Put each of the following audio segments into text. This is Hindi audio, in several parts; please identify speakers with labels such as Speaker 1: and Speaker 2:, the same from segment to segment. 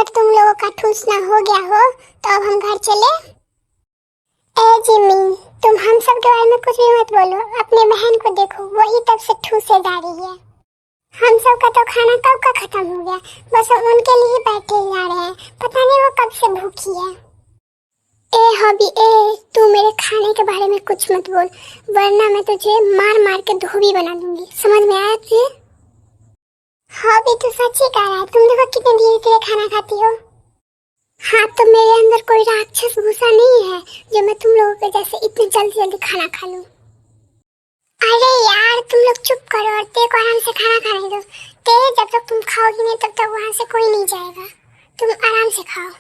Speaker 1: अगर तुम लोगों का ठूस ना हो गया हो तो अब हम घर चले। ए जिमी, तुम हम सब के बारे में कुछ भी मत बोलो। अपनी बहन को देखो, वही तब से ठूसे जा रही है। हम सब का तो खाना कब का खत्म हो गया, बस हम उनके लिए बैठे जा रहे हैं। पता नहीं वो कब से भूखी है। ए हॉबी, तू मेरे खाने के बारे में कुछ मत बोल, वरना मैं तुझे मार मार के धोबी बना दूंगी। समझ में आया तुझे? हॉबी, तू सच ही कह रहा है। तुम देखो कितने धीरे धीरे खाना खाती हो। हाँ, तो मेरे अंदर कोई राक्षस भूसा नहीं है जो मैं तुम लोगों के जैसे इतनी जल्दी जल्दी खाना खा लूं। अरे यार, तुम लोग चुप करो और तेरे को आराम से खाना खाने दो। तेरे जब तक तुम खाओगी नहीं तब तक वहां से कोई नहीं जाएगा। तुम आराम से खाओ।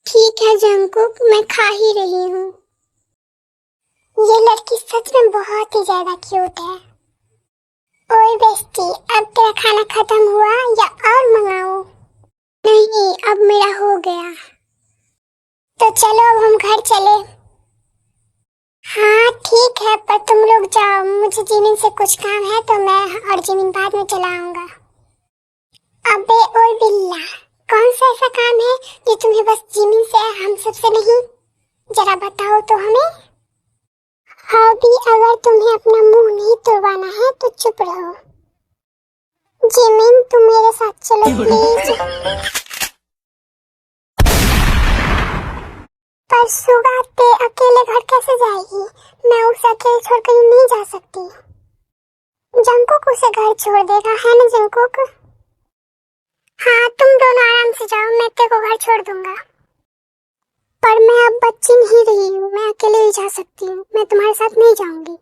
Speaker 1: ठीक है जंकुक, मैं खा ही रही हूँ। ये लड़की सच में बहुत ही ज्यादा क्यूट है। ओए बेस्टी, अब तेरा खाना खत्म हुआ या और मंगाऊं? नहीं, अब मेरा हो गया। तो चलो अब हम घर चले। हाँ ठीक है, पर तुम लोग जाओ, मुझे जिमिन से कुछ काम है तो मैं और जिमिन बाद में चला आऊंगा। अबे ओए बिल्ला, कौन सा ऐसा काम है जो तुम्हें बस जिमिन से हम सबसे नहीं? जरा बताओ तो हमें। हॉबी, अगर तुम्हें अपना मुंह नहीं तुड़वाना है तो चुप रहो। जिमिन, तुम मेरे साथ चलो प्लीज। पर सुगा, ते अकेले घर कैसे जाएगी? मैं उसे अकेले छोड़ कर नहीं जा सकती। जंकुक उसे घर छोड़ देगा, है ना जंकुक? हाँ, तुम दोनों आराम से जाओ, मैं तेरे को घर छोड़ दूंगा। पर मैं अब बच्ची नहीं रही हूँ, मैं अकेले ही जा सकती हूँ। मैं तुम्हारे साथ नहीं जाऊंगी।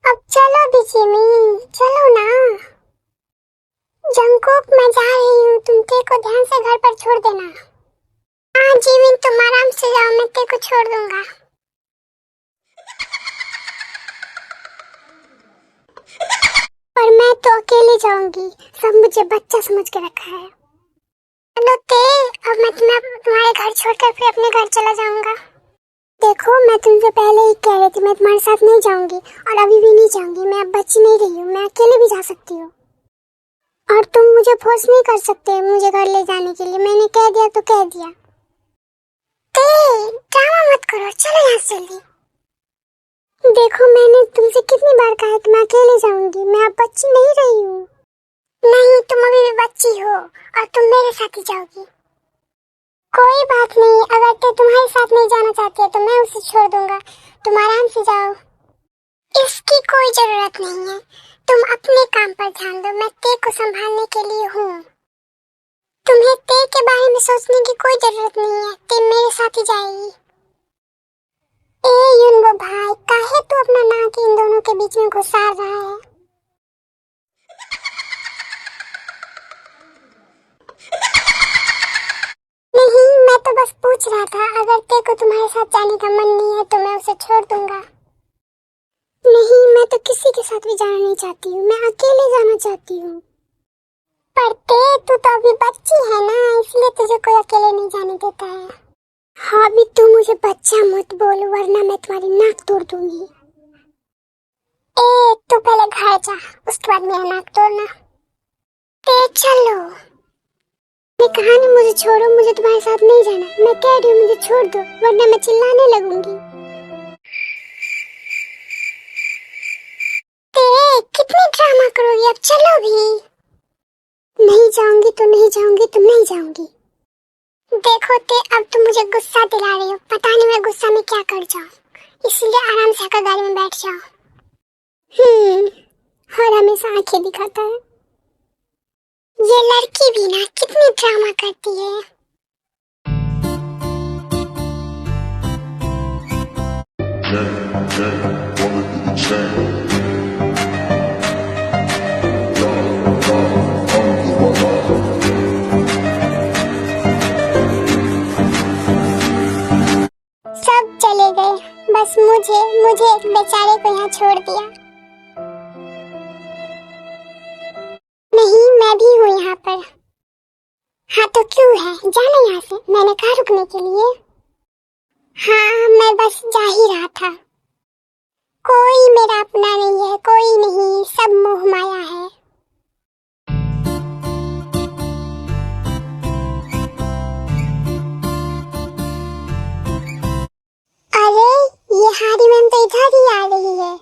Speaker 1: अब चलो भी जिमी, चलो ना। जंकुक, मैं जा रही हूँ, तुम तेरे को ध्यान से घर पर छोड़ देना। हाँ जिमिन, तुम आराम से जाओ, मैं तेरे को छोड़ दूंगा। पर मैं तो अकेले जाऊंगी, सब मुझे बच्चा समझ के रखा है। चलो ते, अब मैं तुम्हारे घर छोड़कर फिर अपने घर चला जाऊंगा। देखो, मैं तुमसे पहले ही कह रही थी मैं तुम्हारे साथ नहीं जाऊंगी और अभी भी नहीं जाऊंगी। मैं अब बच्ची नहीं रही हूँ, मैं अकेले भी जा सकती हूँ और तुम मुझे फोर्स नहीं कर सकते मुझे घर ले जाने के लिए। मैंने कह दिया तो कह दिया। ड्रामा मत करो, चलो यहाँ से जल्दी। देखो, मैंने तुमसे कितनी बार कहा है कि मैं अकेले जाऊंगी, मैं अब बच्ची नहीं रही हूँ। नहीं, तुम अभी भी बच्ची हो और तुम मेरे साथ ही जाओगी। कोई बात नहीं, अगर ते तुम्हारे साथ नहीं जाना चाहती है तो मैं उसे छोड़ दूंगा। तुम आराम से जाओ। इसकी कोई जरूरत नहीं है, तुम अपने काम पर ध्यान दो, मैं ते को संभालने के लिए हूँ। तुम्हें ते के बारे में सोचने की कोई जरूरत नहीं है, ते मेरे साथ ही जाएगी। ए युनबो भाई, काहे तू अपना नाक इन दोनों के बीच में घुसा रहा है? नहीं, मैं तो बस पूछ रहा था, अगर ते को तुम्हारे साथ जाने का मन नहीं है तो मैं उसे छोड़ दूंगा। नहीं, मैं तो किसी के साथ भी जाना नहीं चाहती हूँ, मैं अकेले जाना चाहती हूँ। पर ते, तू तो अभी बच्ची है ना, इसलिए तुझे कोई अकेले नहीं जाने देता है। हाँ भी, तू मुझे बच्चा मत बोल, वरना मैं तुम्हारी नाक तोड़ दूंगी। तू पहले घर जा, उसके बाद मेरा नाक तोड़ना। ते चलो। मैं कहा नहीं मुझे छोड़ो, मुझे तुम्हारे साथ नहीं जाना। मैं कह रही हूँ मुझे छोड़ दो, वरना मैं चिल्लाने लगूंगी। ते कितनी ड्रामा करोगी, अब चलो भी। नहीं जाऊंगी तो नहीं जाऊंगी तो नहीं जाऊंगी। देखो ते, अब तुम मुझे गुस्सा दिला रही हो, पता नहीं मैं गुस्सा में क्या कर जाऊं, इसलिए आराम से आकर गाड़ी में बैठ जाओ। और हमेशा आंखें दिखाता है। ये लड़की भी ना कितनी ड्रामा करती है। सब चले गए, बस मुझे बेचारे को यहाँ छोड़ दिया। नहीं, मैं भी हूँ यहाँ पर। हाँ तो क्यों है, जाना यहाँ से, मैंने कहा रुकने के लिए। हाँ, मैं बस जा ही रहा था। कोई मेरा अपना नहीं है, कोई नहीं, सब मोह माया है। अरे, ये हारी मैम तो इधर ही आ रही है।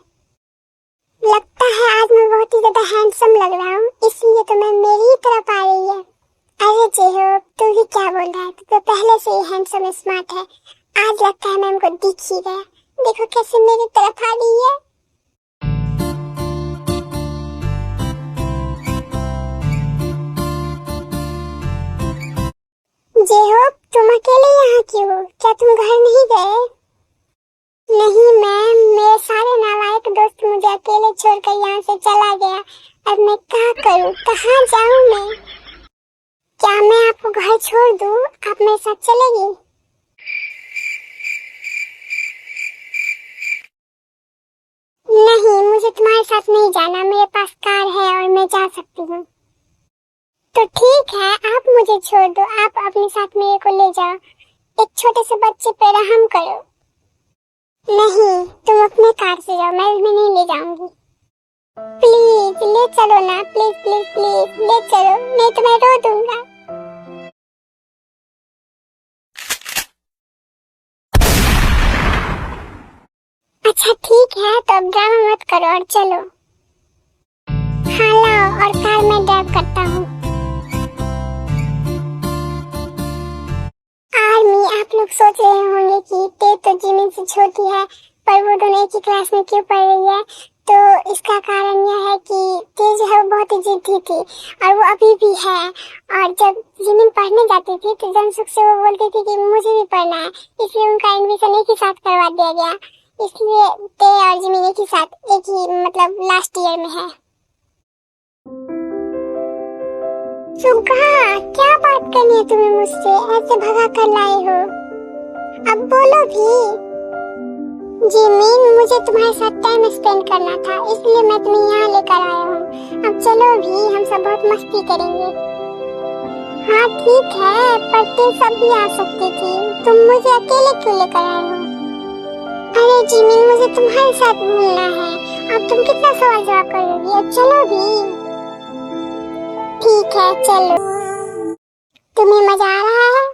Speaker 1: लगता है आज मैं बहुत ही ज्यादा हैंडसम लग रहा हूँ, इसलिए तो मैं मेरी ही तरफ आ रही है। अरे जेहो, तू भी क्या बोल रहा है? तू तो पहले से ही हैंडसम स्मार्ट है। आज लगता है मैम को दिख ही गया। देखो कैसे मेरी तरफ आ रही है। जेहो, तुम अकेले यहाँ क्यों हो? क्या तुम घर नहीं गए? नहीं मैम, मेरे सारे नालायक दोस्त मुझे अकेले छोड़कर यहाँ से चला गया। अब मैं क्या करूँ, कहाँ जाऊँ मैं? क्या मैं आपको घर छोड़ दूँ? आप मेरे साथ चलेगी? नहीं, मुझे तुम्हारे साथ नहीं जाना। मेरे पास कार है और मैं जा सकती हूँ। तो ठीक है, आप मुझे छोड़ दो। आप अपने साथ मेरे को ले जाओ। एक छोटे से बच्चे पे रहम करो। नहीं, तुम अपने कार से जाओ, मैं तुम्हें नहीं ले जाऊंगी। प्लीज ले चलो ना, प्लीज प्लीज प्लीज ले चलो, नहीं तो मैं रो दूंगा। अच्छा ठीक है, तो अब ड्रामा मत करो और चलो। हाँ लाओ, और कार में ड्राइव करता हूँ। आर्मी, आप लोग सोच रहे होंगे कि ते तो जिमिन से छोटी है, पर वो दोनों एक ही क्लास में क्यों पढ़ रही है? तो इसका कारण यह है कि ते जो है वो बहुत ही जिद्दी थी, और वो अभी भी है। और जब जिमिन पढ़ने जाती थी तो जनसुख से वो बोलती थी कि मुझे भी पढ़ना है, इसलिए उनका एडमिशन एक ही साथ करवा दिया गया। इसलिए ते और जिमिन एक ही साथ, एक ही मतलब लास्ट ईयर में है। सुगा, क्या बात करनी है तुम्हें मुझसे? ऐसे भगा कर लाए हो, अब बोलो भी। जिमिन, मुझे तुम्हारे साथ टाइम स्पेंड करना था, इसलिए मैं तुम्हें यहाँ लेकर आया हूँ। अब चलो भी, हम सब बहुत मस्ती करेंगे। हाँ ठीक है, पर तुम सब भी आ सकती थी, तुम मुझे अकेले क्यों लेकर आए हो? अरे जिमिन, मुझे तुम्हारे साथ घूमना है। अब तुम कितना सवाल जवाब करोगी? अब चलो भी। ठीक है, चलो। तुम्हें मजा आ रहा है?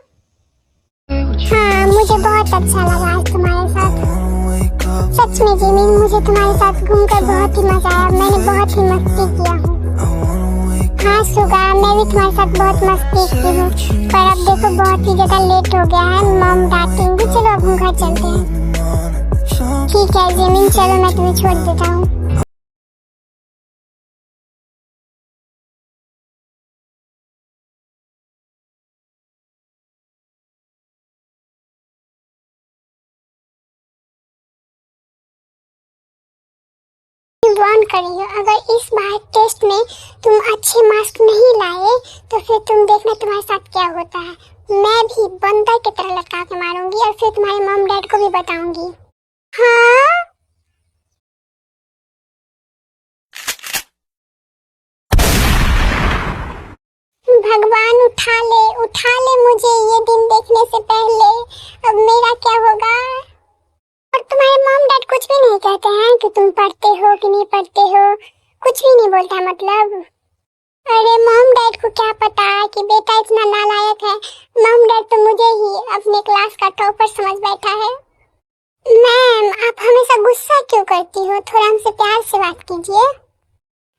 Speaker 1: हाँ, मुझे बहुत अच्छा लगा आज तुम्हारे साथ। सच में जिमिन, मुझे तुम्हारे साथ घूमकर बहुत ही मजा आया। मैंने बहुत ही मस्ती किया हूँ। हाँ सुगा, मैं भी तुम्हारे साथ बहुत मस्ती की हूँ, पर अब देखो बहुत ही ज्यादा लेट हो गया है, मॉम डांटेंगी। चलो अब हम घर चलते हैं। ठीक है जिमिन, चलो मैं तुम्हें छोड़ देता हूँ। वार्न करी हो, अगर इस बार टेस्ट में तुम अच्छे मार्क्स नहीं लाए तो फिर तुम देखना तुम्हारे साथ क्या होता है। मैं भी बंदर की तरह लटका के मारूंगी और फिर तुम्हारे मॉम डैड को भी बताऊंगी। हाँ? भगवान उठा ले मुझे ये दिन देखने से पहले। अब मेरा क्या होगा? और तुम्हारे मॉम डैड कुछ भी नहीं कहते हैं कि तुम पढ़ते हो कि नहीं पढ़ते हो? कुछ भी नहीं बोलता मतलब? अरे मॉम डैड को क्या पता कि बेटा इतना नालायक है। मॉम डैड तो मुझे ही अपने क्लास का टॉपर समझ बैठा है। मैम, आप हमेशा गुस्सा क्यों करती हो? थोड़ा हमसे प्यार से बात कीजिए।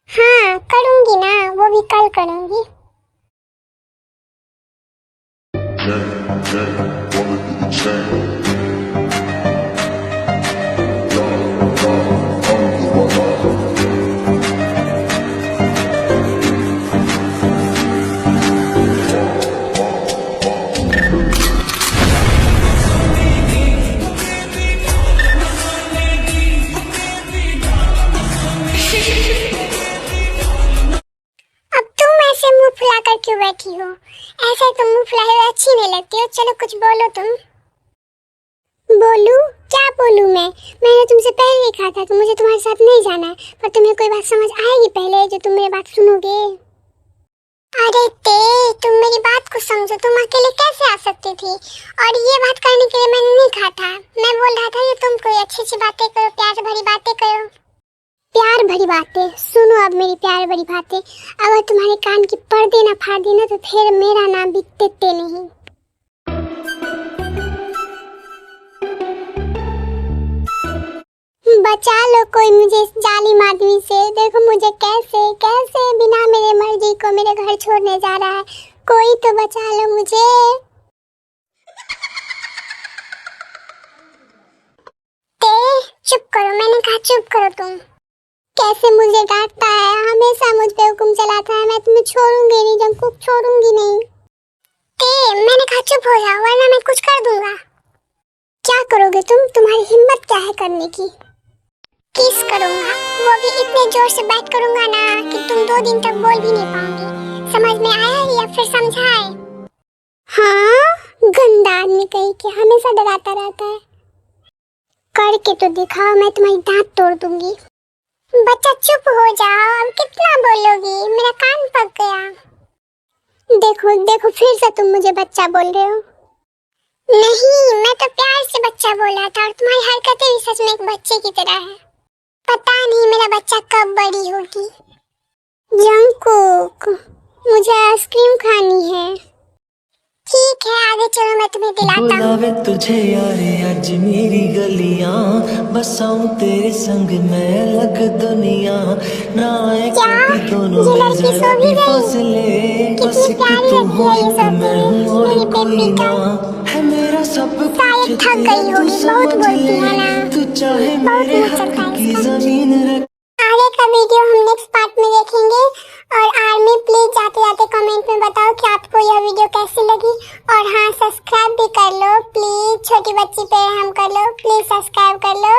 Speaker 1: हाँ करूँगी ना, वो भी कल करूँगी। फुलाकर क्यों बैठी हो? ऐसे तुम मुंह फुलाए हुए अच्छी नहीं लगती हो। चलो कुछ बोलो तुम। बोलूं? क्या बोलूं मैं? मैंने तुमसे पहले ही कहा था कि मुझे तुम्हारे साथ नहीं जाना है, पर तुम्हें कोई बात समझ आएगी पहले जो तुम मेरी बात सुनोगे। अरे ते, तुम मेरी बात को समझो, तुम अकेले कैसे आ सकती थी? और ये बात करने के लिए मैंने नहीं कहा था। मैं बोल रहा था कि तुम कोई अच्छी अच्छी बातें करो, प्यार भरी बातें करो। प्यार भरी बातें? सुनो अब मेरी प्यार भरी बातें। अगर तुम्हारे कान की पर्दे ना फाड़ दी ना तो फिर मेरा नाम भी तेते नहीं। बचा लो कोई मुझे इस जालिम आदमी से। देखो मुझे कैसे कैसे बिना मेरे मर्जी को मेरे घर छोड़ने जा रहा है। कोई तो बचा लो मुझे। ते, चुप करो, मैंने कहा चुप करो तुम। कैसे मुझे डांटता है, हमेशा मुझ पे हुक्म चलाता है। मैं तुम्हें छोड़ूंगी नहीं, जंकुक छोड़ूंगी नहीं। ते, मैंने कहा चुप हो जाओ वरना मैं कुछ कर दूंगा। क्या करोगे तुम? तुम्हारी हिम्मत क्या है करने की? किस करूंगा, वो भी इतने जोर से बैट करूंगा ना कि तुम 2 दिन तक बोल भी नहीं पाओगे। समझ में आया या फिर समझाए? हाँ, गंदा आदमी कहीं के, हमेशा डराता रहता है। करके तो दिखाओ, मैं तुम्हारी दांत तोड़ दूंगी। बच्चा चुप हो जाओ, अब कितना बोलोगी? मेरा कान पक गया। देखो देखो, फिर से तुम मुझे बच्चा बोल रहे हो। नहीं, मैं तो प्यार से बच्चा बोला था और तुम्हारी हरकतें भी सच में एक बच्चे की तरह है। पता नहीं मेरा बच्चा कब बड़ी होगी। जंकुक, मुझे आइसक्रीम खानी है। ठीक है, आगे चलो, मैं तुम्हें दिलाता हूँ।
Speaker 2: बुलावे तुझे यारे आज मेरी गलियां, बसाऊं तेरे संग मैं अलग दुनिया। ना आए कभी दोनों में जरा भी फासले, बस एक तू हो एक मैं हूँ और कोई ना। है मेरा सब कुछ तेरा तू समझ ले, तू चाहे मेरे हक की जमीन रख।
Speaker 1: आगे का वीडियो हम नेक्स्ट पार्ट में देखेंगे। और आर्मी प्लीज जाते जाते कमेंट में बताओ कि आपको यह वीडियो कैसी लगी। और हाँ, सब्सक्राइब भी कर लो प्लीज, छोटी बच्ची पे हम कर लो, प्लीज सब्सक्राइब कर लो।